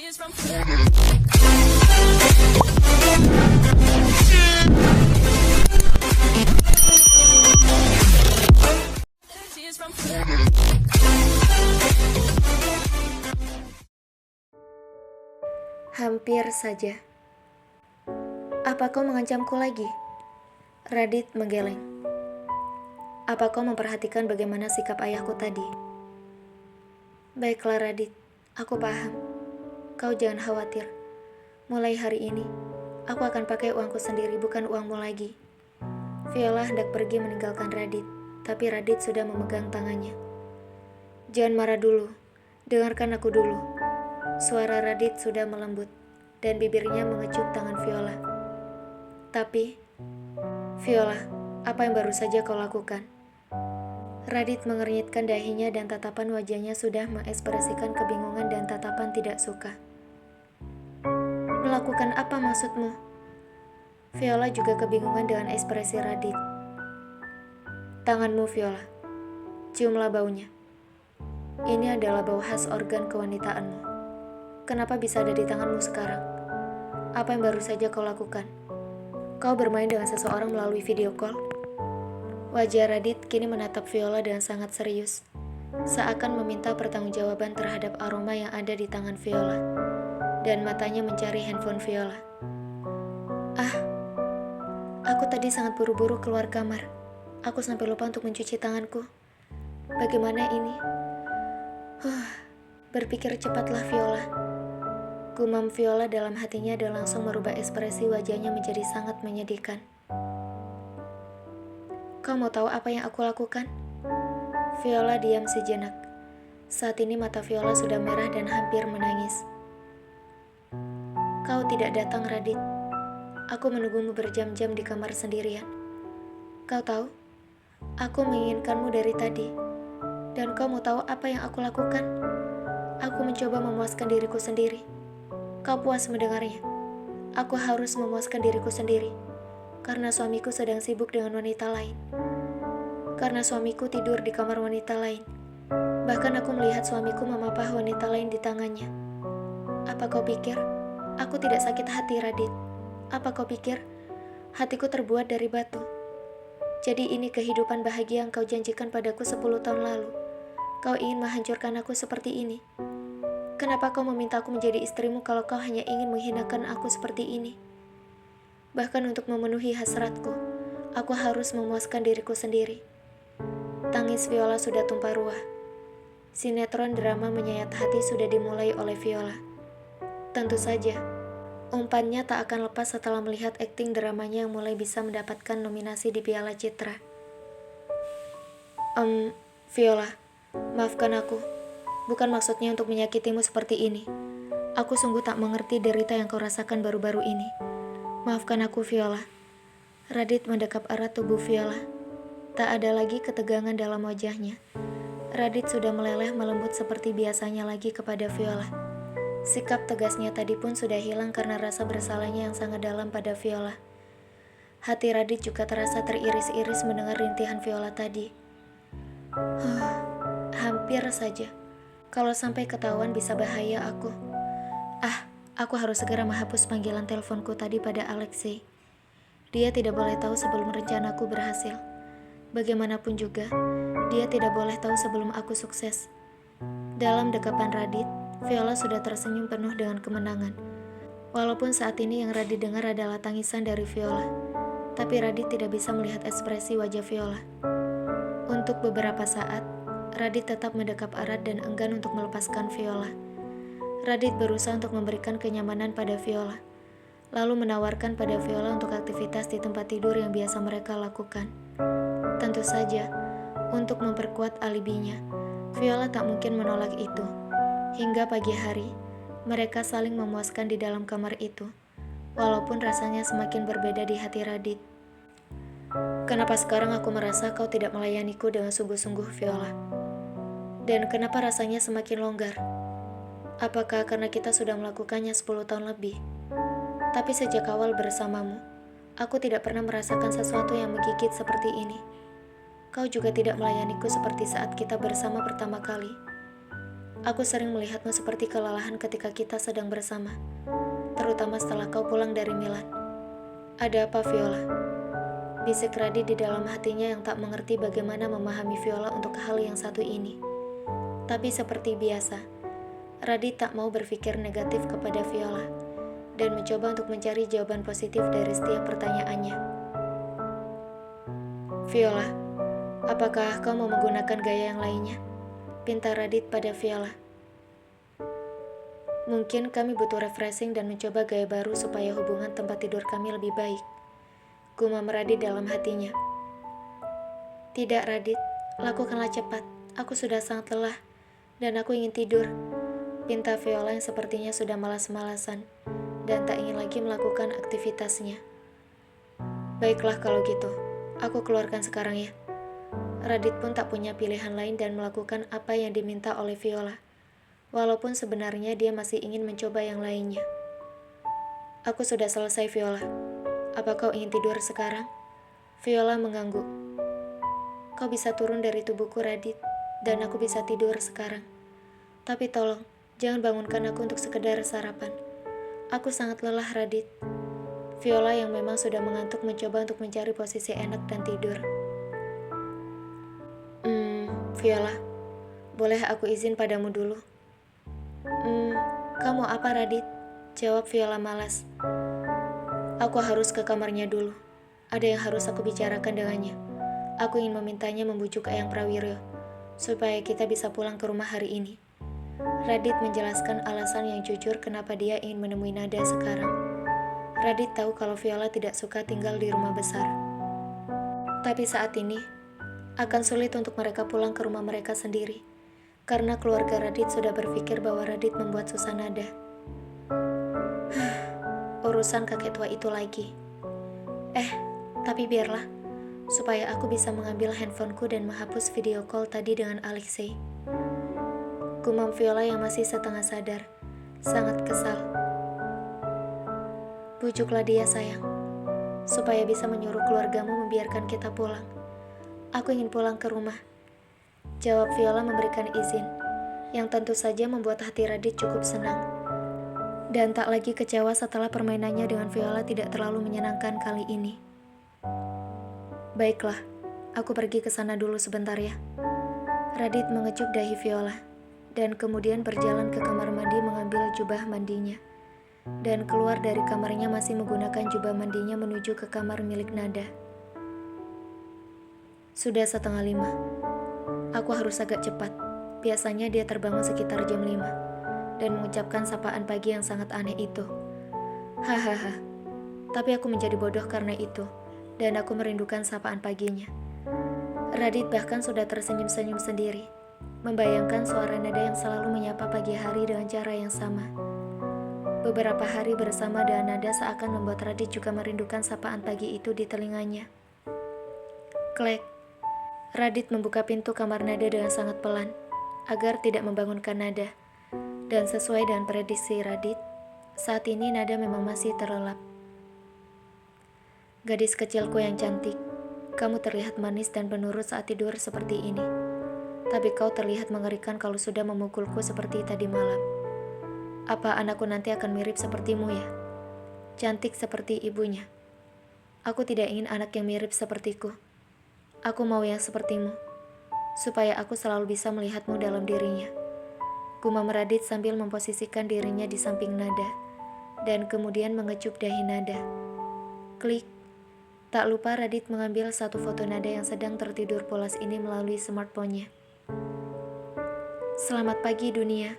Hampir saja. Apa kau mengancamku lagi? Radit menggeleng. Apa kau memperhatikan bagaimana sikap ayahku tadi? Baiklah Radit, aku paham. Kau jangan khawatir. Mulai hari ini, aku akan pakai uangku sendiri, bukan uangmu lagi. Viola hendak pergi meninggalkan Radit, tapi Radit sudah memegang tangannya. Jangan marah dulu, dengarkan aku dulu. Suara Radit sudah melembut, dan bibirnya mengecup tangan Viola. Tapi, Viola, apa yang baru saja kau lakukan? Radit mengernyitkan dahinya dan tatapan wajahnya sudah mengekspresikan kebingungan dan tatapan tidak suka. Melakukan apa maksudmu? Viola juga kebingungan dengan ekspresi Radit. Tanganmu, Viola. Ciumlah baunya. Ini adalah bau khas organ kewanitaanmu. Kenapa bisa ada di tanganmu sekarang? Apa yang baru saja kau lakukan? Kau bermain dengan seseorang melalui video call? Wajah Radit kini menatap Viola dengan sangat serius, seakan meminta pertanggungjawaban terhadap aroma yang ada di tangan Viola, dan matanya mencari handphone Viola. Aku tadi sangat buru-buru keluar kamar. Aku sampai lupa untuk mencuci tanganku. Bagaimana ini? Berpikir cepatlah Viola. Gumam Viola dalam hatinya dan langsung merubah ekspresi wajahnya menjadi sangat menyedihkan. Kau mau tahu apa yang aku lakukan? Viola diam sejenak. Saat ini mata Viola sudah merah dan hampir menangis. Kau tidak datang, Radit. Aku menunggumu berjam-jam di kamar sendirian. Kau tahu, aku menginginkanmu dari tadi. Dan kau mau tahu apa yang aku lakukan? Aku mencoba memuaskan diriku sendiri. Kau puas mendengarnya? Aku harus memuaskan diriku sendiri, karena suamiku sedang sibuk dengan wanita lain. Karena suamiku tidur di kamar wanita lain. Bahkan aku melihat suamiku memapah wanita lain di tangannya. Apa kau pikir aku tidak sakit hati, Radit? Apa kau pikir hatiku terbuat dari batu? Jadi ini kehidupan bahagia yang kau janjikan padaku 10 tahun lalu. Kau ingin menghancurkan aku seperti ini. Kenapa kau meminta aku menjadi istrimu kalau kau hanya ingin menghinakan aku seperti ini? Bahkan untuk memenuhi hasratku, aku harus memuaskan diriku sendiri. Tangis Viola sudah tumpah ruah. Sinetron drama menyayat hati sudah dimulai oleh Viola. Tentu saja, umpannya tak akan lepas setelah melihat akting dramanya yang mulai bisa mendapatkan nominasi di Piala Citra. Viola, maafkan aku. Bukan maksudnya untuk menyakitimu seperti ini. Aku sungguh tak mengerti derita yang kau rasakan baru-baru ini. Maafkan aku, Viola. Radit mendekap erat tubuh Viola. Tak ada lagi ketegangan dalam wajahnya. Radit sudah meleleh melembut seperti biasanya lagi kepada Viola. Sikap tegasnya tadi pun sudah hilang karena rasa bersalahnya yang sangat dalam pada Viola. Hati Radit juga terasa teriris-iris mendengar rintihan Viola tadi. Hampir saja. Kalau sampai ketahuan bisa bahaya aku. Aku harus segera menghapus panggilan teleponku tadi pada Alexei. Dia tidak boleh tahu sebelum rencanaku berhasil. Bagaimanapun juga, dia tidak boleh tahu sebelum aku sukses. Dalam dekapan Radit, Viola sudah tersenyum penuh dengan kemenangan. Walaupun saat ini yang Radit dengar adalah tangisan dari Viola, tapi Radit tidak bisa melihat ekspresi wajah Viola. Untuk beberapa saat, Radit tetap mendekap erat dan enggan untuk melepaskan Viola. Radit berusaha untuk memberikan kenyamanan pada Viola, lalu menawarkan pada Viola untuk aktivitas di tempat tidur yang biasa mereka lakukan. Tentu saja, untuk memperkuat alibinya, Viola tak mungkin menolak itu. Hingga pagi hari, mereka saling memuaskan di dalam kamar itu, walaupun rasanya semakin berbeda di hati Radit. Kenapa sekarang aku merasa kau tidak melayaniku dengan sungguh-sungguh, Viola? Dan kenapa rasanya semakin longgar? Apakah karena kita sudah melakukannya 10 tahun lebih? Tapi sejak awal bersamamu, aku tidak pernah merasakan sesuatu yang menggigit seperti ini. Kau juga tidak melayaniku seperti saat kita bersama pertama kali. Aku sering melihatmu seperti kelelahan ketika kita sedang bersama, terutama setelah kau pulang dari Milan. Ada apa, Viola? Bisik Radit di dalam hatinya yang tak mengerti bagaimana memahami Viola untuk hal yang satu ini. Tapi seperti biasa, Radit tak mau berpikir negatif kepada Viola dan mencoba untuk mencari jawaban positif dari setiap pertanyaannya. Viola, apakah kau mau menggunakan gaya yang lainnya? Pinta Radit pada Viola. Mungkin kami butuh refreshing dan mencoba gaya baru supaya hubungan tempat tidur kami lebih baik. Gumam Radit dalam hatinya. Tidak, Radit, lakukanlah cepat. Aku sudah sangat lelah dan aku ingin tidur. Pinta Viola yang sepertinya sudah malas-malasan dan tak ingin lagi melakukan aktivitasnya. Baiklah kalau gitu, aku keluarkan sekarang ya. Radit pun tak punya pilihan lain dan melakukan apa yang diminta oleh Viola. Walaupun sebenarnya dia masih ingin mencoba yang lainnya. Aku sudah selesai, Viola. Apa kau ingin tidur sekarang? Viola mengangguk. Kau bisa turun dari tubuhku, Radit, dan aku bisa tidur sekarang. Tapi tolong, jangan bangunkan aku untuk sekedar sarapan. Aku sangat lelah, Radit. Viola yang memang sudah mengantuk mencoba untuk mencari posisi enak dan tidur. Viola, boleh aku izin padamu dulu? Kamu apa, Radit? Jawab Viola malas. Aku harus ke kamarnya dulu. Ada yang harus aku bicarakan dengannya. Aku ingin memintanya membujuk Eyang Prawiryo, supaya kita bisa pulang ke rumah hari ini. Radit menjelaskan alasan yang jujur kenapa dia ingin menemui Nada sekarang. Radit tahu kalau Viola tidak suka tinggal di rumah besar. Tapi saat ini, akan sulit untuk mereka pulang ke rumah mereka sendiri, karena keluarga Radit sudah berpikir bahwa Radit membuat susah Nada. Urusan kakek tua itu lagi. Tapi biarlah, supaya aku bisa mengambil handphoneku dan menghapus video call tadi dengan Alexei. Gumam Viola yang masih setengah sadar, sangat kesal. Bujuklah dia, sayang, supaya bisa menyuruh keluargamu membiarkan kita pulang. Aku ingin pulang ke rumah. Jawab Viola memberikan izin, yang tentu saja membuat hati Radit cukup senang. Dan tak lagi kecewa setelah permainannya dengan Viola tidak terlalu menyenangkan kali ini. Baiklah, aku pergi ke sana dulu sebentar ya. Radit mengecup dahi Viola, dan kemudian berjalan ke kamar mandi mengambil jubah mandinya. Dan keluar dari kamarnya masih menggunakan jubah mandinya menuju ke kamar milik Nada. Sudah 4:30. Aku harus agak cepat. Biasanya dia terbangun sekitar jam 5. Dan mengucapkan sapaan pagi yang sangat aneh itu. Hahaha. Tapi aku menjadi bodoh karena itu, dan aku merindukan sapaan paginya. Radit bahkan sudah tersenyum-senyum sendiri, membayangkan suara Nada yang selalu menyapa pagi hari dengan cara yang sama. Beberapa hari bersama dengan Nada seakan membuat Radit juga merindukan sapaan pagi itu di telinganya. Klek. Radit membuka pintu kamar Nada dengan sangat pelan, agar tidak membangunkan Nada. Dan sesuai dengan prediksi Radit, saat ini Nada memang masih terlelap. Gadis kecilku yang cantik, kamu terlihat manis dan penurut saat tidur seperti ini. Tapi kau terlihat mengerikan kalau sudah memukulku seperti tadi malam. Apa anakku nanti akan mirip sepertimu ya? Cantik seperti ibunya. Aku tidak ingin anak yang mirip sepertiku. Aku mau yang sepertimu, supaya aku selalu bisa melihatmu dalam dirinya. Gumam Radit sambil memposisikan dirinya di samping Nada, dan kemudian mengecup dahi Nada. Klik. Tak lupa Radit mengambil satu foto Nada yang sedang tertidur pulas ini melalui smartphone-nya. Selamat pagi dunia.